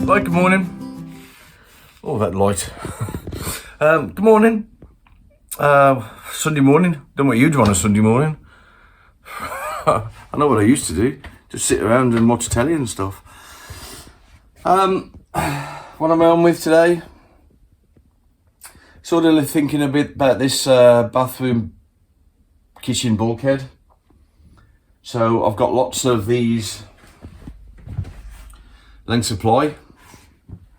Right, good morning. Oh, that light. Good morning. Sunday morning. Don't know what you do on a Sunday morning. I know what I used to do. Just sit around and watch telly and stuff. What am I on with today? Sort of thinking a bit about this bathroom kitchen bulkhead. So I've got lots of these lengths of ply.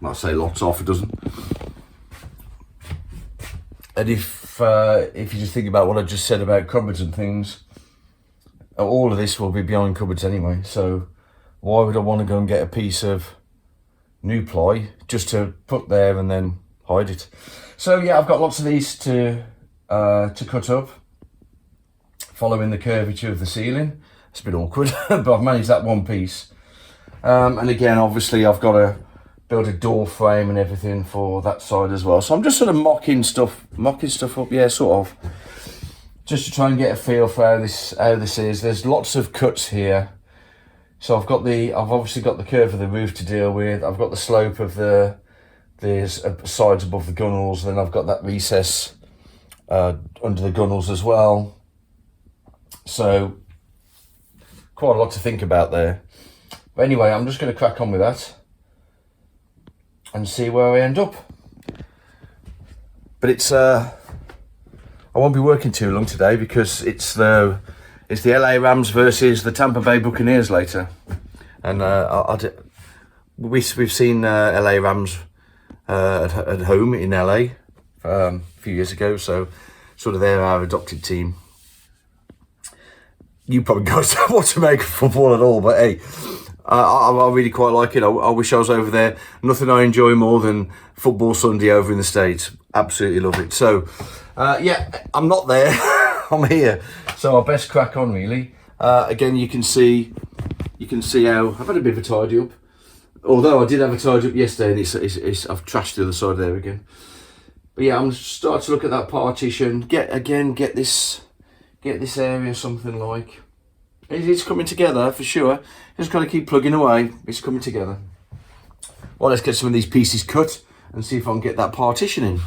I say lots, half a dozen. And if you just think about what I just said about cupboards and things, all of this will be behind cupboards anyway. So why would I want to go and get a piece of new ply just to put there and then hide it? So yeah, I've got lots of these to cut up, following the curvature of the ceiling. It's a bit awkward, but I've managed that one piece. And again, obviously, I've got to build a door frame and everything for that side as well. So I'm just sort of mocking stuff up, yeah, sort of, just to try and get a feel for how this is. There's lots of cuts here. So I've obviously got the curve of the roof to deal with. I've got the slope of the sides above the gunnels. Then I've got that recess under the gunnels as well. So quite a lot to think about there. But anyway, I'm just going to crack on with that and see where I end up. But it's I won't be working too long today because it's the LA Rams versus the Tampa Bay Buccaneers later, and we've seen LA Rams at home in LA a few years ago, so sort of they're our adopted team. You probably guys don't want to make football at all, but hey, I really quite like it. I wish I was over there. Nothing I enjoy more than football Sunday over in the States. Absolutely love it. So, yeah, I'm not there. I'm here. So I best crack on, really. Again, you can see how I've had a bit of a tidy up. Although I did have a tidy up yesterday, and I've trashed the other side there again. But yeah, I'm starting to look at that partition. Get this area something like. It's coming together for sure. Just got to keep plugging away. It's coming together. Well, let's get some of these pieces cut and see if I can get that partition in.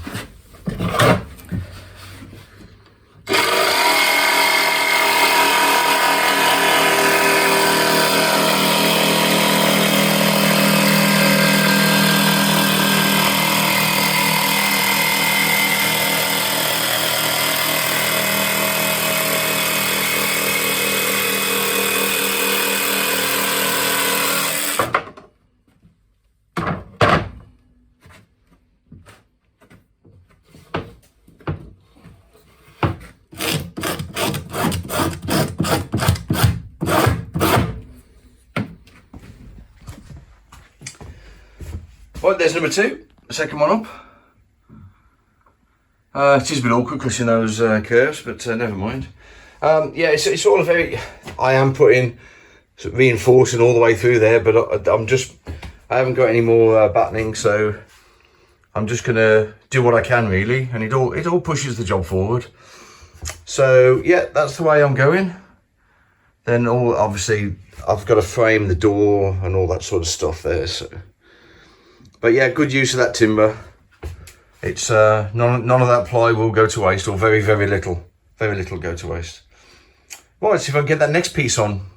Right, there's number two, the second one up. It is a bit awkward crossing those curves, but never mind. Yeah, it's all a very. I am putting reinforcing all the way through there, but I haven't got any more battening, so I'm just gonna do what I can really, and it all pushes the job forward. So yeah, that's the way I'm going. Then obviously I've got to frame the door and all that sort of stuff there. So. But yeah, good use of that timber. It's none of that ply will go to waste, or very little go to waste. Well, let's see if I can get that next piece on.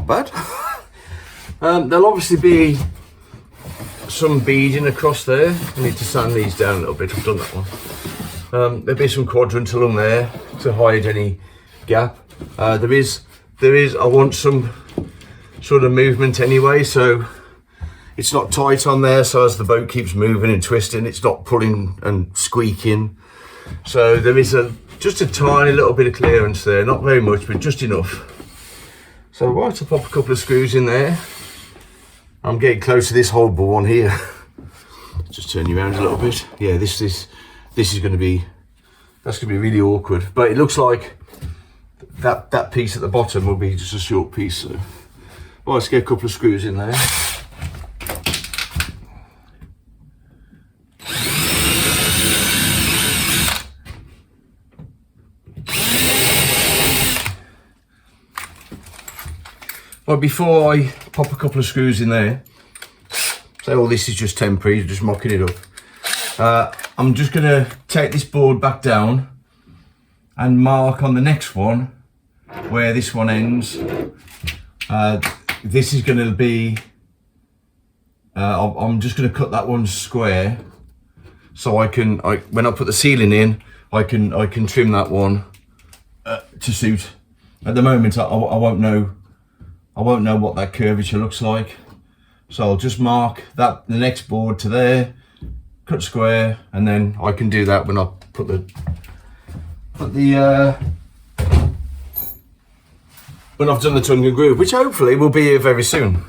Bad. There'll obviously be some beading across there. I need to sand these down a little bit. I've done that one. There'll be some quadrant along there to hide any gap. There is. I want some sort of movement anyway, so it's not tight on there. So as the boat keeps moving and twisting, it's not pulling and squeaking. So there is just a tiny little bit of clearance there, not very much, but just enough. So right, I'll pop a couple of screws in there. I'm getting close to this whole bore one here. Just turn you around a little bit. Yeah, this is going to be, that's going to be really awkward. But it looks like that piece at the bottom will be just a short piece. So, well, let's get a couple of screws in there. Well, before I pop a couple of screws in there, so all this is just temporary, just mocking it up. I'm just going to take this board back down and mark on the next one where this one ends. This is going to be, I'm just going to cut that one square so when I put the ceiling in, I can trim that one to suit. At the moment, I won't know what that curvature looks like, so I'll just mark the next board to there, cut square, and then I can do that when I put the when I've done the tongue and groove, which hopefully will be here very soon.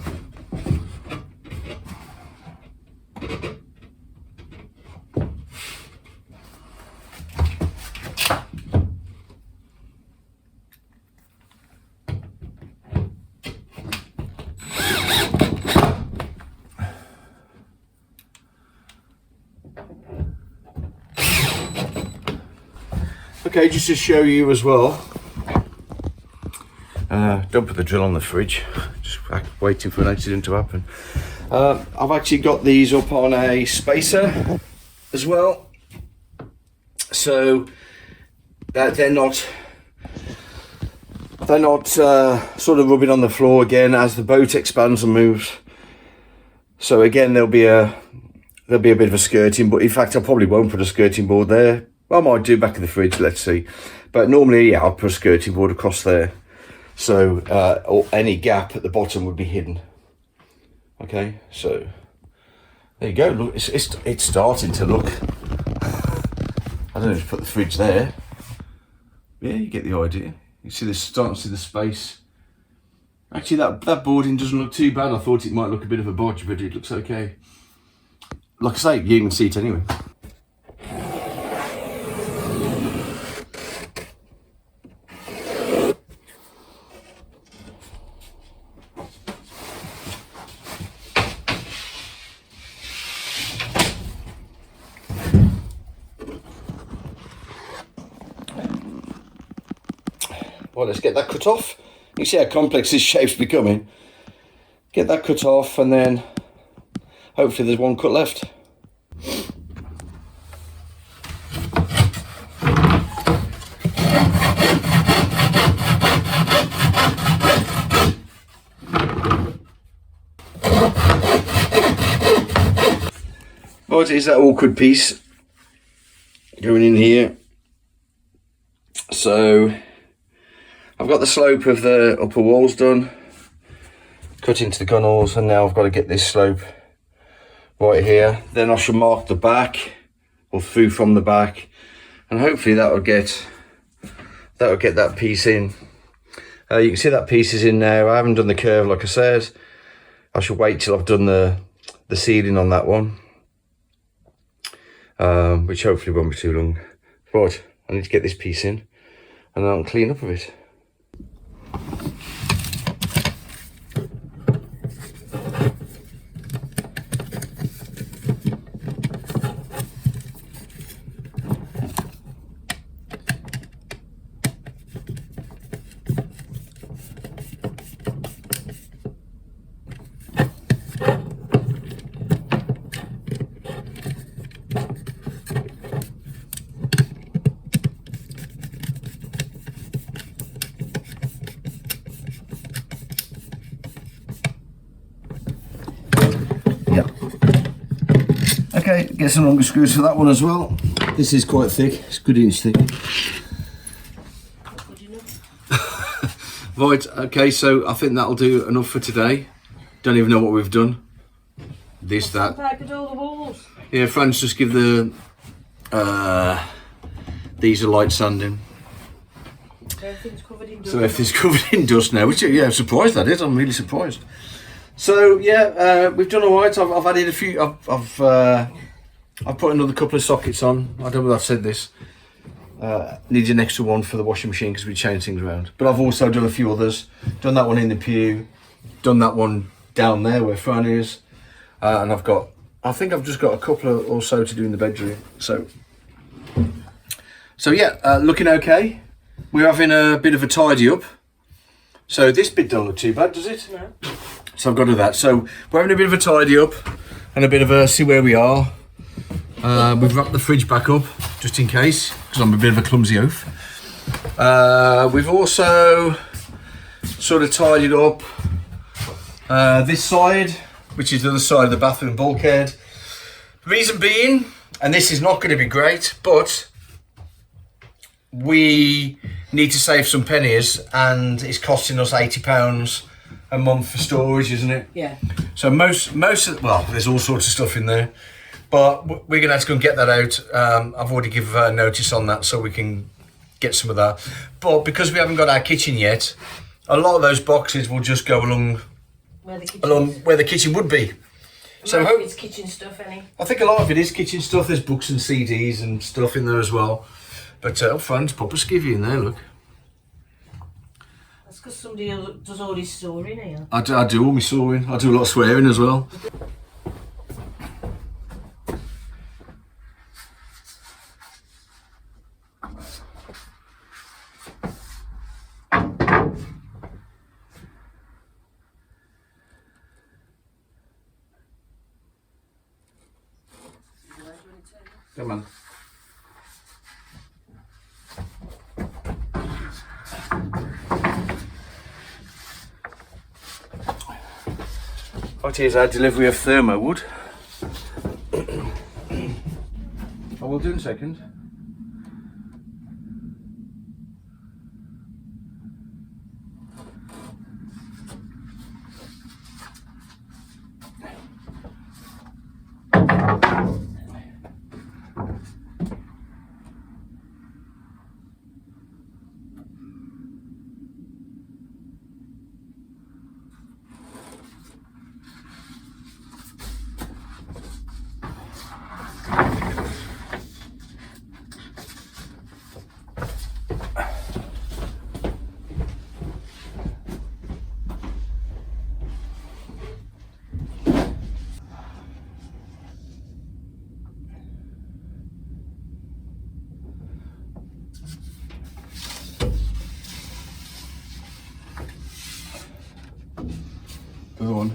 Okay, just to show you as well, don't put the drill on the fridge, just waiting for an accident to happen. I've actually got these up on a spacer as well, so that they're not sort of rubbing on the floor again as the boat expands and moves. So again, there'll be a bit of a skirting, but in fact I probably won't put a skirting board there. Well, I might do back in the fridge, let's see. But normally, yeah, I'll put a skirting board across there. So, or any gap at the bottom would be hidden. Okay, so there you go. Look, it's starting to look. I don't know if to put the fridge there. Yeah, you get the idea. You see this, starting to see the space. Actually, that boarding doesn't look too bad. I thought it might look a bit of a bodge, but it looks okay. Like I say, you can see it anyway. Well, let's get that cut off. You see how complex this shape's becoming. Get that cut off, and then hopefully there's one cut left. Right, is that awkward piece going in here. So I've got the slope of the upper walls done, cut into the gunnels, and now I've got to get this slope right here. Then I shall mark the back, or through from the back, and hopefully that will get that piece in. You can see that piece is in now. I haven't done the curve like I said. I shall wait till I've done the ceiling on that one, which hopefully won't be too long. Right, I need to get this piece in, and then I'll clean up a bit. Okay, get some longer screws for that one as well. This is quite thick, it's a good inch thick. Right, okay, so I think that'll do enough for today. Don't even know what we've done. This, that. All the walls. Yeah, Fran's just give the, these a light sanding. Everything's covered in dust. So everything's covered in dust now, which, yeah, I'm surprised that is. I'm really surprised. So yeah, we've done all right. I've added a few. I've put another couple of sockets on. I don't know whether I've said this. Needs an extra one for the washing machine because we change things around. But I've also done a few others. Done that one in the pew. Done that one down there where Fran is. And I think I've just got a couple or so to do in the bedroom. So yeah, looking okay. We're having a bit of a tidy up. So this bit don't look too bad, does it? No. So I've got to do that. So we're having a bit of a tidy up and a bit of a see where we are. We've wrapped the fridge back up just in case, because I'm a bit of a clumsy oaf. We've also sort of tidied up this side, which is the other side of the bathroom bulkhead. Reason being, and this is not going to be great, but we need to save some pennies, and it's costing us £80 a month for storage, isn't it? Yeah. So most of, well, there's all sorts of stuff in there, but we're gonna have to go and get that out. I've already given notice on that, so we can get some of that. But because we haven't got our kitchen yet, a lot of those boxes will just go along where the kitchen would be. So it's kitchen stuff, any? I think a lot of it is kitchen stuff. There's books and CDs and stuff in there as well. But up front, pop a skivvy in there, look. That's because somebody does all his sewing here. I do all my sewing. I do a lot of swearing as well. Come on. Right, here's our delivery of thermo wood. I will do in a second. Other one.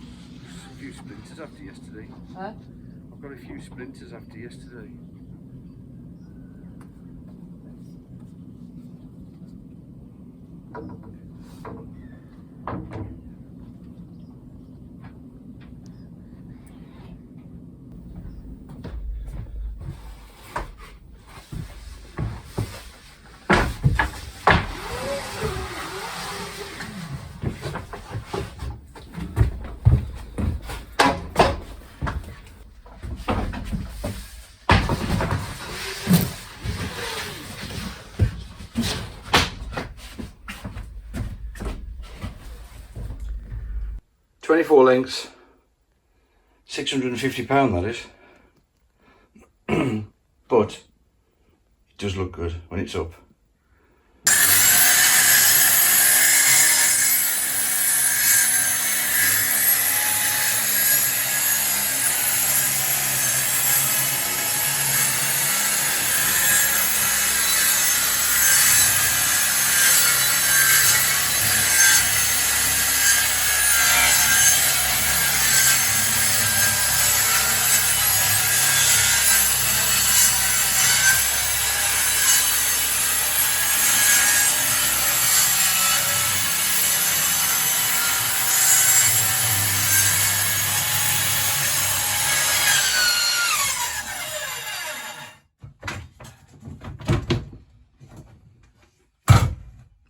A few splinters after yesterday. Huh? I've got a few splinters after yesterday. £24 links, £650 that is. But it does look good when it's up.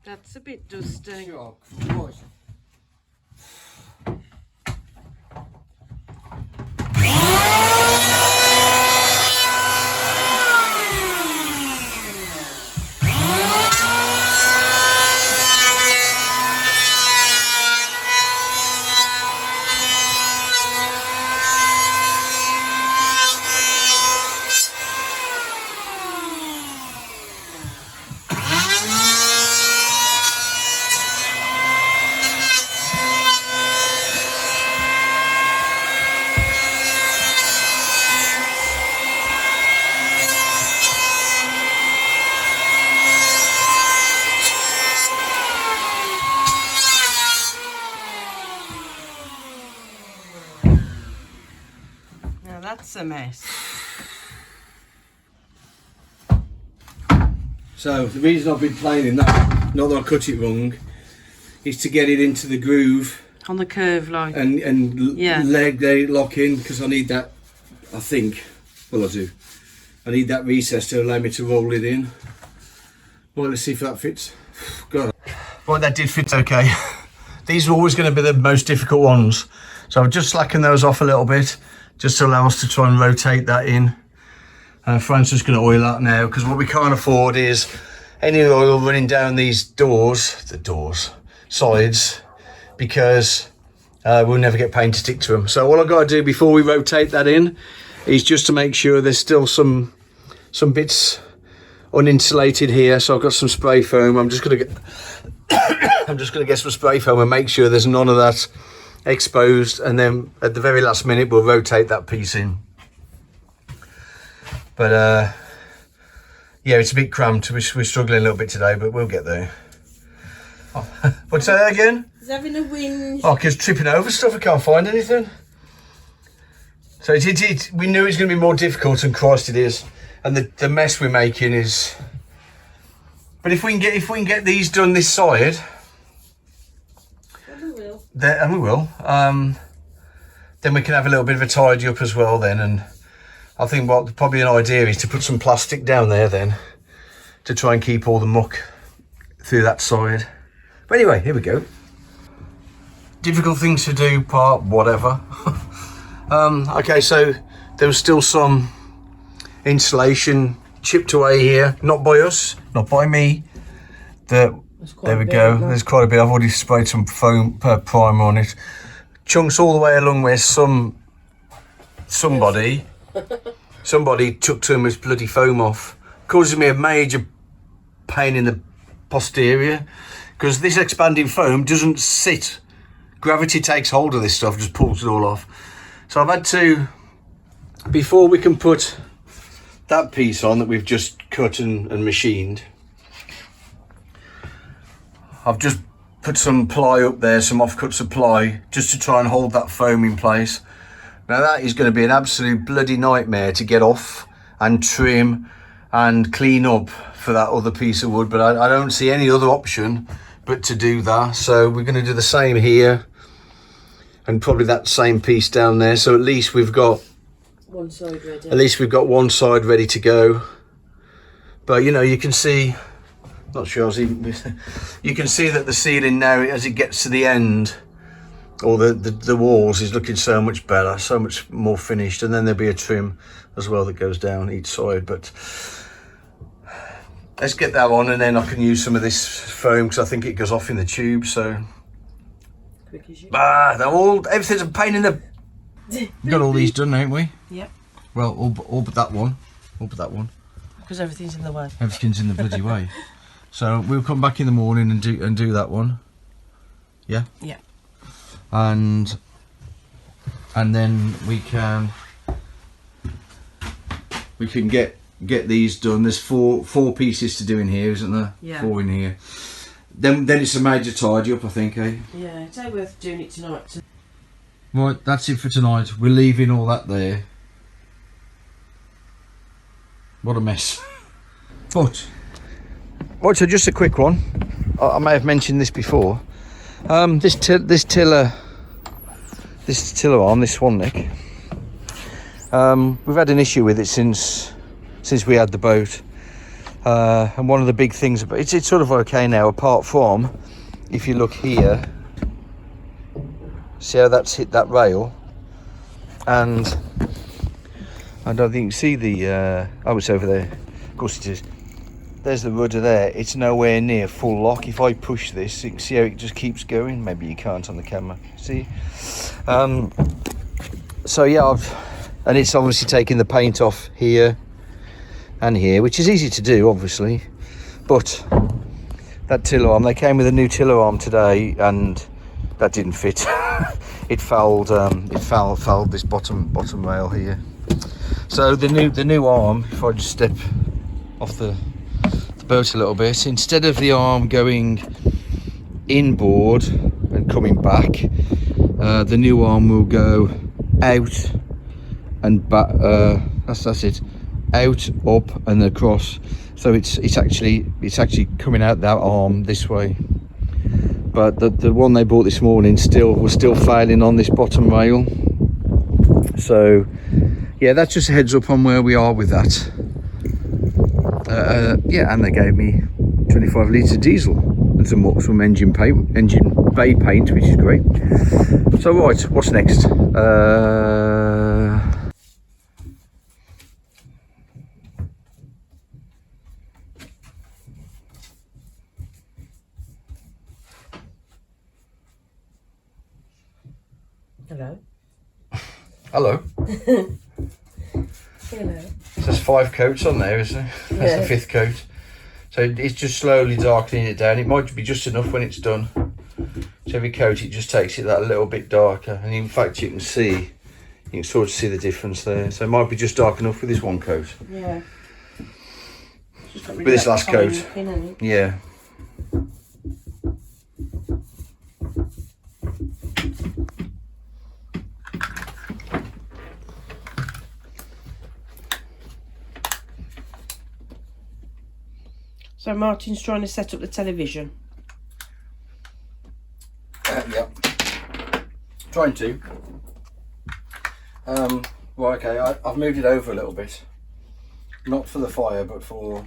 That's a bit dusty. Sure, right. Now that's a mess. So the reason I've been playing in that, not that I cut it wrong, is to get it into the groove On the curve line. and Yeah. let it lock in, because I need that, I think, well I do, I need that recess to allow me to roll it in. Well, let's see if that fits. God. Right, that did fit okay. These are always going to be the most difficult ones, so I've just slackened those off a little bit just to allow us to try and rotate that in. Francis is going to oil that now, because what we can't afford is any oil running down these sides, because we'll never get paint to stick to them. So all I've got to do before we rotate that in is just to make sure there's still some bits uninsulated here. So I've got some spray foam. I'm just going to get some spray foam and make sure there's none of that exposed, and then at the very last minute we'll rotate that piece in. But yeah, it's a bit cramped. We're struggling a little bit today, but we'll get there. Oh, what's that again? He's having a whinge. Oh, because tripping over stuff, I can't find anything. So we knew it was going to be more difficult, and Christ it is. And the mess we're making is. But if we can get these done this side, and we will. Then we can have a little bit of a tidy up as well then, and I think what probably an idea is to put some plastic down there then to try and keep all the muck through that side. But anyway, here we go. Difficult things to do, part whatever. Okay, so there was still some insulation chipped away here, not by us, not by me. There we go. There's quite a bit. I've already sprayed some foam primer on it. Chunks all the way along where somebody took too much bloody foam off, causing me a major pain in the posterior, because this expanding foam doesn't sit. Gravity takes hold of this stuff, just pulls it all off. So I've had to, before we can put that piece on that we've just cut and machined, I've just put some ply up there, some offcut supply, just to try and hold that foam in place. Now that is going to be an absolute bloody nightmare to get off and trim and clean up for that other piece of wood, but I don't see any other option but to do that. So we're going to do the same here, and probably that same piece down there, so at least we've got one side ready. At least we've got one side ready to go. But you know, you can see, not sure I was even, you can see that the ceiling now, as it gets to the end, or the walls, is looking so much better, so much more finished. And then there'll be a trim as well that goes down each side. But let's get that on, and then I can use some of this foam, because I think it goes off in the tube. So Quick as you. everything's a pain in the. We've got all these done, ain't we? Yep. Well, all but that one. All but that one. Because everything's in the way. Everything's in the bloody way. So we'll come back in the morning and do that one. Yeah. Yeah. And then we can get these done. There's four pieces to do in here, isn't there? Yeah. 4 in here. Then it's a major tidy up, I think, eh? Yeah, it's ain't worth doing it tonight. Right, that's it for tonight. We're leaving all that there. What a mess. But right, so just a quick one. I may have mentioned this before. This tiller arm, this swan neck, we've had an issue with it since we had the boat. And one of the big things about it's sort of okay now, apart from if you look here, see how that's hit that rail, and I don't think you can see the oh, it's over there, of course it is. There's the rudder there. It's nowhere near full lock. If I push this, you can see how it just keeps going. Maybe you can't on the camera, see. So yeah, and it's obviously taking the paint off here and here, which is easy to do obviously, but that tiller arm, they came with a new tiller arm today and that didn't fit. It fouled this bottom rail here. So the new arm, if I just step off the boat a little bit, instead of the arm going inboard and coming back, the new arm will go out and back. That's it, out, up and across. So it's actually coming out that arm this way. But the one they bought this morning was still failing on this bottom rail. So yeah, that's just a heads up on where we are with that. Yeah, and they gave me 25 litres of diesel and some engine bay paint, which is great. So right, what's next? Hello. Hello. Hello. There's 5 coats on there, isn't there? That's the 5th coat. So it's just slowly darkening it down. It might be just enough when it's done. So every coat, it just takes it that a little bit darker. And in fact, you can sort of see the difference there. So it might be just dark enough with this one coat. Yeah. With this last coat. Yeah. So Martin's trying to set up the television. Yeah. Trying to. Well, okay, I've moved it over a little bit. Not for the fire, but for...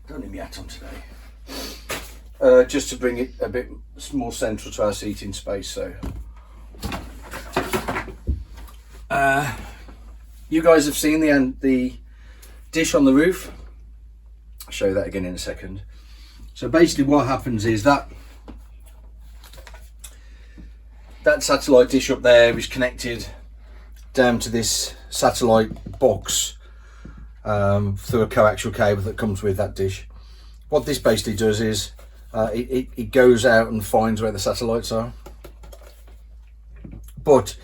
Don't need my hat on today. Just to bring it a bit more central to our seating space, so... you guys have seen the dish on the roof. I'll show you that again in a second. So basically what happens is that satellite dish up there is connected down to this satellite box through a coaxial cable that comes with that dish. What this basically does is it goes out and finds where the satellites are, but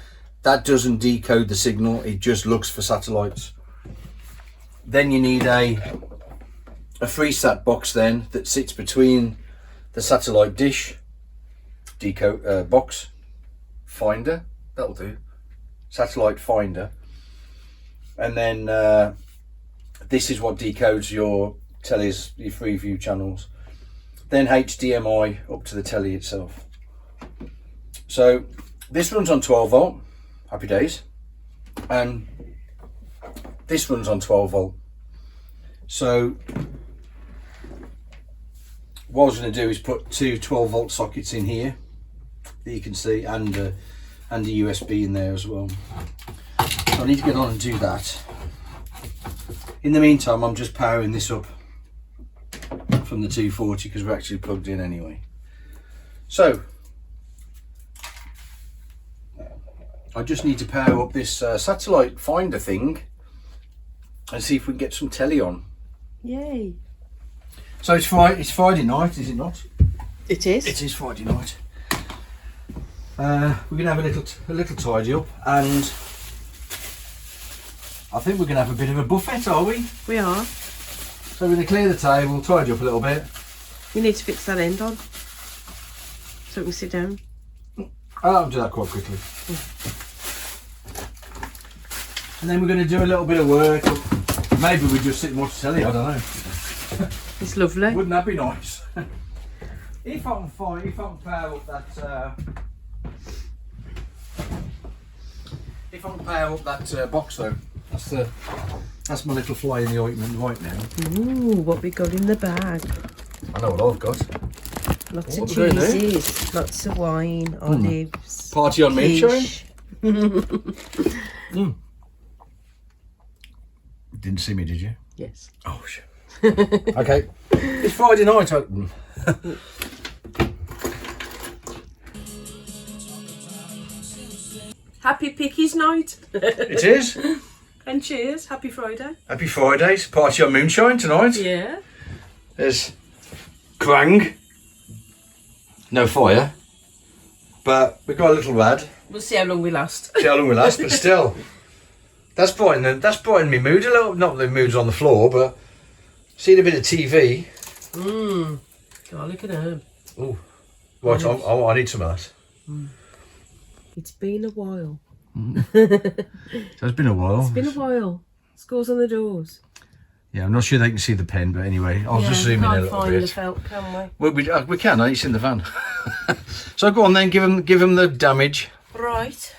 that doesn't decode the signal, it just looks for satellites. Then you need a FreeSat box then that sits between the satellite dish box finder, that'll do, satellite finder, and then this is what decodes your telly's, your Freeview channels, then HDMI up to the telly itself. So this runs on 12 volt, happy days, and this runs on 12 volt. So what I was going to do is put 2 12 volt sockets in here that you can see, and a USB in there as well. So I need to get on and do that. In the meantime, I'm just powering this up from the 240 because we're actually plugged in anyway. So I just need to power up this satellite finder thing and see if we can get some telly on. Yay! So it's Friday night, is it not? It is. It is Friday night. We're gonna have a little tidy up, and I think we're gonna have a bit of a buffet, are we? We are. So we're gonna clear the table, tidy up a little bit. We need to fix that end on so we can sit down. I'll do that quite quickly. And then we're going to do a little bit of work. Maybe we just sit and watch telly, I don't know. It's lovely. Wouldn't that be nice? If I can power up that box though, That's my little fly in the ointment right now. Ooh, what we got in the bag? I know what I've got. Lots What of we're doing there? cheeses, lots of wine, olives. Party on Moonshine. quiche. Didn't see me, did you? Yes. Oh shit. Okay. It's Friday night. Happy Pickies night. It is. And cheers. Happy Friday. Happy Fridays. Party on Moonshine tonight. Yeah. There's Krang. No fire. But we've got a little lad. We'll see how long we last. See how long we last, but still. That's brightening my mood a little. Not that the mood's on the floor, but seeing a bit of TV. Garlic and herb. Ooh. Right, I need some of that. It's been a while. So it's been a while. It's been a while. Scores on the doors. Yeah, I'm not sure they can see the pen, but anyway, I'll just zoom in a little Can't find bit. the felt, can we? Well, we can. It's in the van. So go on then. Give them the damage. Right.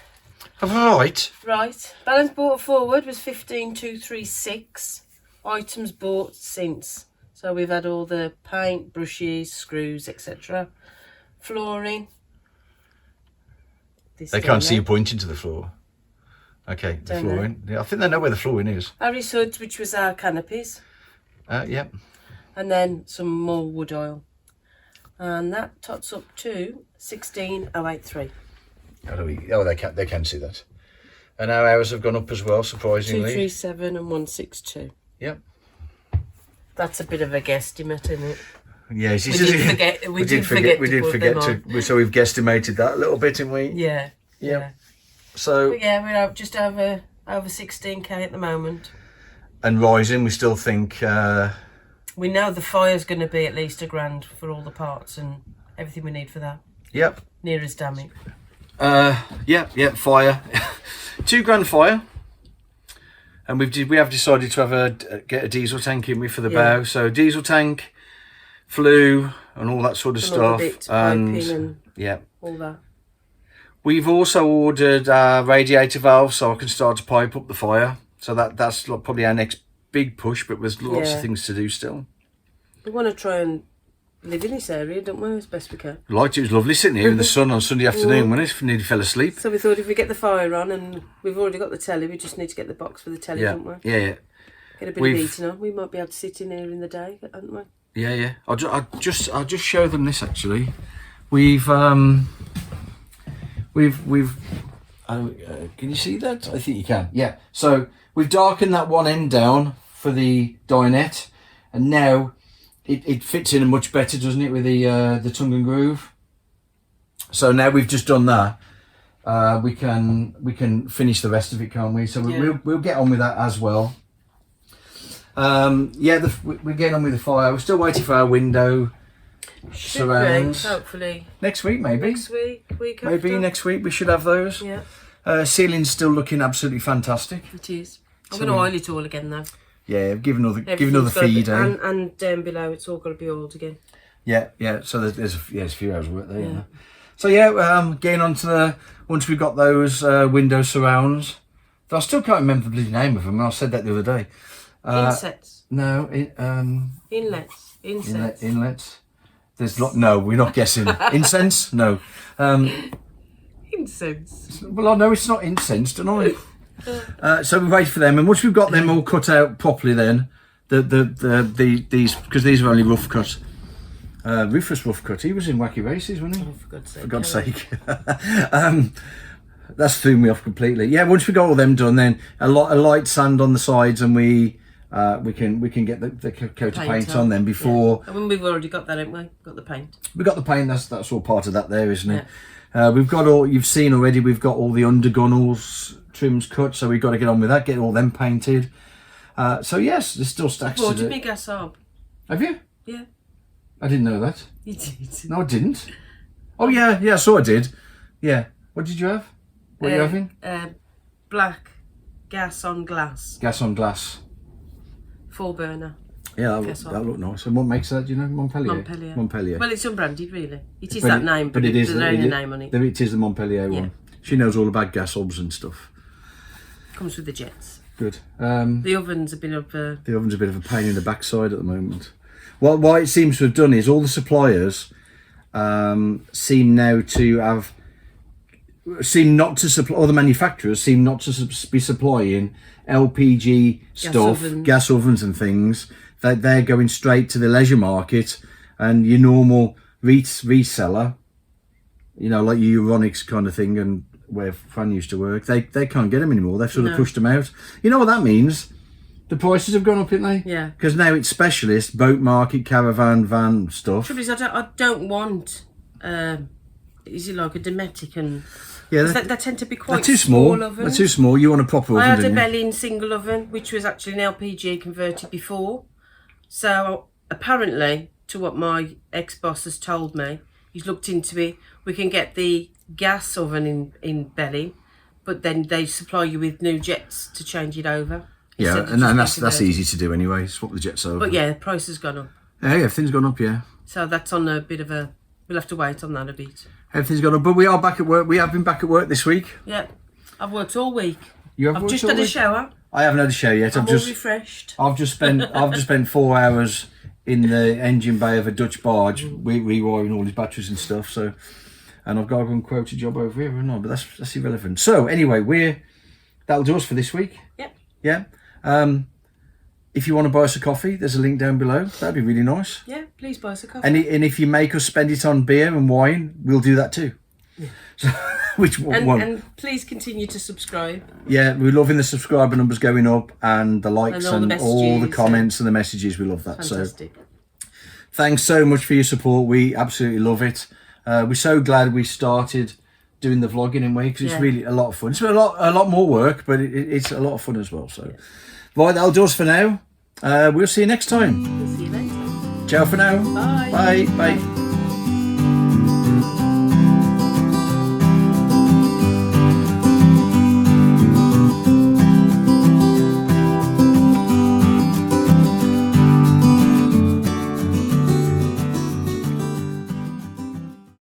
Right. Right. Balance bought forward was 15,236. Items bought since. So we've had all the paint, brushes, screws, etc. Flooring. This They down can't see you there. pointing to the floor. Okay, the Don't know. flooring. Yeah, I think they know where the flooring is. Harry's hoods, which was our canopies. Yep. And then some more wood oil. And that tots up to 16,083. How do we? Oh, they can see that. And our hours have gone up as well, surprisingly. 237 and 162. Yep. That's a bit of a guesstimate, isn't it? Yes, We did forget to put them on. So we've guesstimated that a little bit, haven't we? Yeah. Yep. So But yeah, we're just over 16k at the moment. and rising, we still think. We know the fire's going to be at least $1,000 for all the parts and everything we need for that. Yep. Near as damn it. Yep. Fire, £2,000 fire, and we have decided to get a diesel tank in for the bow. So diesel tank, flue, and all that sort of And all the stuff, bits, piping and yeah. all that. We've also ordered a radiator valve so I can start to pipe up the fire. So that's probably our next big push, but there's lots of things to do still. We want to try and live in this area, don't we, as best we can. It was lovely sitting here in the sun on Sunday afternoon when it nearly fell asleep. So we thought if we get the fire on and we've already got the telly, we just need to get the box for the telly, don't we? Yeah. Get a bit of heating on. We might be able to sit in here in the day, haven't we? Yeah. I'll just show them this actually. We've can you see that? I think you can. Yeah. So we've darkened that one end down for the dinette, and now it fits in much better, doesn't it, with the tongue and groove? So now we've just done that. We can finish the rest of it, can't we? So we'll get on with that as well. We're getting on with the fire. We're still waiting for our window surrounds. Hopefully. Next week, maybe. Week Maybe after. next week we should have those. Yeah, Ceiling's still looking absolutely fantastic. it is. I'm going to oil it all again though. Yeah, give another Everything's gotta feed. be, and down below it's all got to be oiled again. Yeah. So there's a few hours work there. Yeah. So getting on to once we've got those window surrounds. I still can't remember the bloody name of them. I said that the other day. Insets. No, Inlets. Insets. Inlets. There's no, we're not guessing. Incense? No. Incense. Well, I know it's not incense, don't I? So we wait for them, and once we've got them all cut out properly, then these, because these are only rough cut. Rufus rough cut. He was in Wacky Races, wasn't he? Oh, for God's sake. For God's sake. That's threw me off completely. Yeah, once we got all them done, then a light sand on the sides, and we can get the coat of paint on them before. Yeah. I mean, we've already got that, haven't we? Got the paint. We got the paint. That's all part of that there, isn't it? We've got all you've seen already. We've got all the undergunnels trims cut, so we've got to get on with that. Get all them painted. So yes, there's still stacks to Bought a do. big gas hob. Have you? Yeah. I didn't know that. You did. No, I didn't. Oh yeah. So I did. Yeah. What did you have? What are you having? Black gas on glass. Gas on glass. 4 burner. Yeah, that look nice. And what makes that? Do you know? Montpellier. Montpellier. Well, it's unbranded, really. It is But that name, but it is there's only a name on it. It is the Montpellier one. She knows all about gas hobs and stuff. Comes with the jets. Good. The oven's a bit of a... The oven's a bit of a pain in the backside at the moment. Well, what it seems to have done is all the suppliers seem not to supply, all the manufacturers seem not to be supplying LPG stuff, gas ovens and things. They're going straight to the leisure market, and your normal reseller, you know, like your Euronics kind of thing, and where Fran used to work, they can't get them anymore. They've sort of pushed them out. You know what that means? The prices have gone up, haven't they? Yeah. Because now it's specialist boat market, caravan, van stuff. Trouble is, I don't want. Is it like a Dometic and? Yeah, they tend to be quite too small. ovens. They're too small. You want a proper oven. I had a Belling single oven, which was actually an LPG converted before. So apparently, to what my ex-boss has told me, he's looked into it. We can get the gas oven in Belling, but then they supply you with new jets to change it over. Yeah, and that's easy to do anyway. Swap the jets over. But yeah, the price has gone up. Yeah, everything's gone up. Yeah. So that's on a bit of a. We'll have to wait on that a bit. Everything's gone up, but we are back at work. We have been back at work this week. Yeah, I've worked all week. I've just had a shower. I haven't had a shower yet. I'm all refreshed. I've just spent 4 hours in the engine bay of a Dutch barge, rewiring all his batteries and stuff. So, and I've got to go and quote a job over here, haven't I? But that's irrelevant. So anyway, that'll do us for this week. Yep. Yeah. If you want to buy us a coffee, there's a link down below. That'd be really nice. Yeah, please buy us a coffee. And if you make us spend it on beer and wine, we'll do that too. Yeah. So, which one? And please continue to subscribe. Yeah, we're loving the subscriber numbers going up, and the likes and all the comments and the messages. We love that. Fantastic. So thanks so much for your support. We absolutely love it. We're so glad we started doing the vlogging in way, because it's really a lot of fun. It's a lot more work, but it's a lot of fun as well. So right, that'll do us for now. We'll see you next time. We'll see you later. Ciao for now. Bye. Bye.